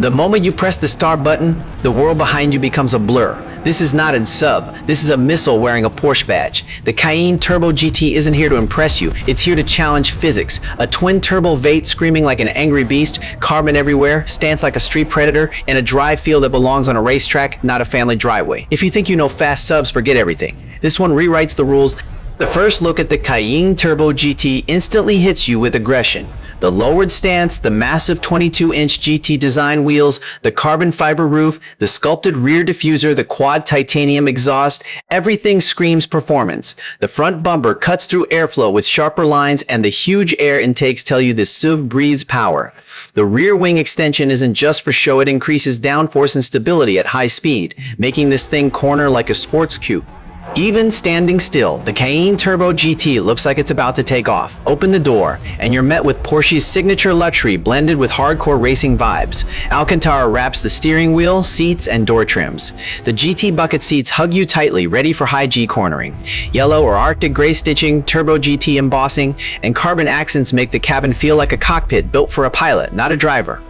The moment you press the start button, the world behind you becomes a blur. This is not a sub, this is a missile wearing a Porsche badge. The Cayenne Turbo GT isn't here to impress you, it's here to challenge physics. A twin-turbo V8 screaming like an angry beast, carbon everywhere, stance like a street predator, and a drive feel that belongs on a racetrack, not a family driveway. If you think you know fast subs, forget everything. This one rewrites the rules. The first look at the Cayenne Turbo GT instantly hits you with aggression. The lowered stance, the massive 22-inch GT design wheels, the carbon fiber roof, the sculpted rear diffuser, the quad titanium exhaust, everything screams performance. The front bumper cuts through airflow with sharper lines, and the huge air intakes tell you this SUV breathes power. The rear wing extension isn't just for show, it increases downforce and stability at high speed, making this thing corner like a sports coupe. Even standing still, the Cayenne Turbo GT looks like it's about to take off. Open the door, and you're met with Porsche's signature luxury blended with hardcore racing vibes. Alcantara wraps the steering wheel, seats, and door trims. The GT bucket seats hug you tightly, ready for high G cornering. Yellow or Arctic gray stitching, Turbo GT embossing, and carbon accents make the cabin feel like a cockpit built for a pilot, not a driver.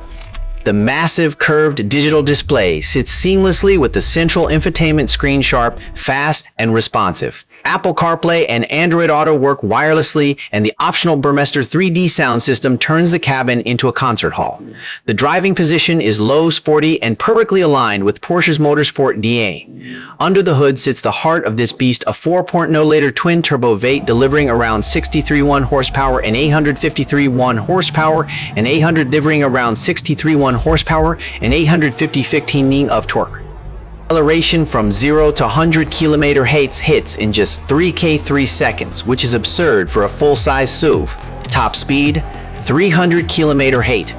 The massive curved digital display sits seamlessly with the central infotainment screen, sharp, fast, and responsive. Apple CarPlay and Android Auto work wirelessly, and the optional Burmester 3D sound system turns the cabin into a concert hall. The driving position is low, sporty, and perfectly aligned with Porsche's Motorsport DA. Under the hood sits the heart of this beast, a 4.0-liter twin-turbo V8 delivering around 63.1 horsepower and 853.1 horsepower, and 800 delivering around 63.1 horsepower and 850 of torque. Acceleration from 0 to 100 km hits in just 3 seconds, which is absurd for a full-size SUV. Top speed, 300 km/h.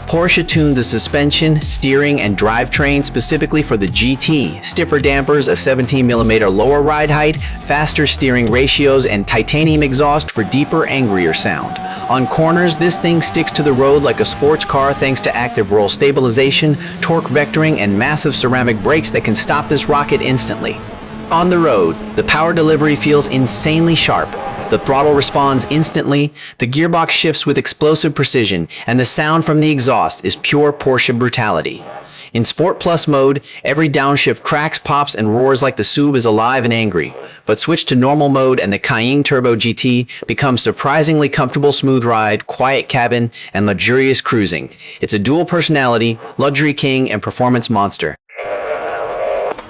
Porsche tuned the suspension, steering, and drivetrain specifically for the GT. Stiffer dampers, a 17mm lower ride height, faster steering ratios, and titanium exhaust for deeper, angrier sound. On corners, this thing sticks to the road like a sports car thanks to active roll stabilization, torque vectoring, and massive ceramic brakes that can stop this rocket instantly. On the road, the power delivery feels insanely sharp. The throttle responds instantly, the gearbox shifts with explosive precision, and the sound from the exhaust is pure Porsche brutality. In Sport Plus mode, every downshift cracks, pops, and roars like the SUV is alive and angry. But switch to normal mode and the Cayenne Turbo GT becomes surprisingly comfortable, smooth ride, quiet cabin, and luxurious cruising. It's a dual personality, luxury king, and performance monster.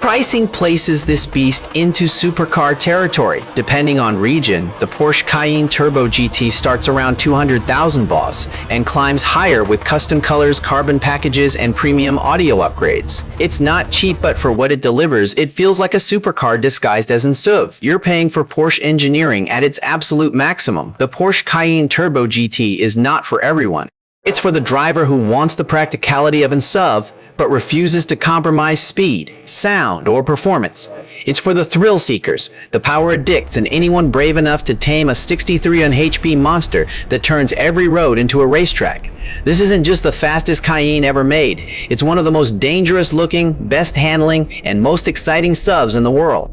Pricing places this beast into supercar territory. Depending on region, the Porsche Cayenne Turbo GT starts around 200,000 boss and climbs higher with custom colors, carbon packages, and premium audio upgrades. It's not cheap, but for what it delivers, it feels like a supercar disguised as an SUV. You're paying for Porsche engineering at its absolute maximum. The Porsche Cayenne Turbo GT is not for everyone. It's for the driver who wants the practicality of an SUV, but refuses to compromise speed, sound, or performance. It's for the thrill seekers, the power addicts, and anyone brave enough to tame a 63 HP monster that turns every road into a racetrack. This isn't just the fastest Cayenne ever made. It's one of the most dangerous looking, best handling, and most exciting SUVs in the world.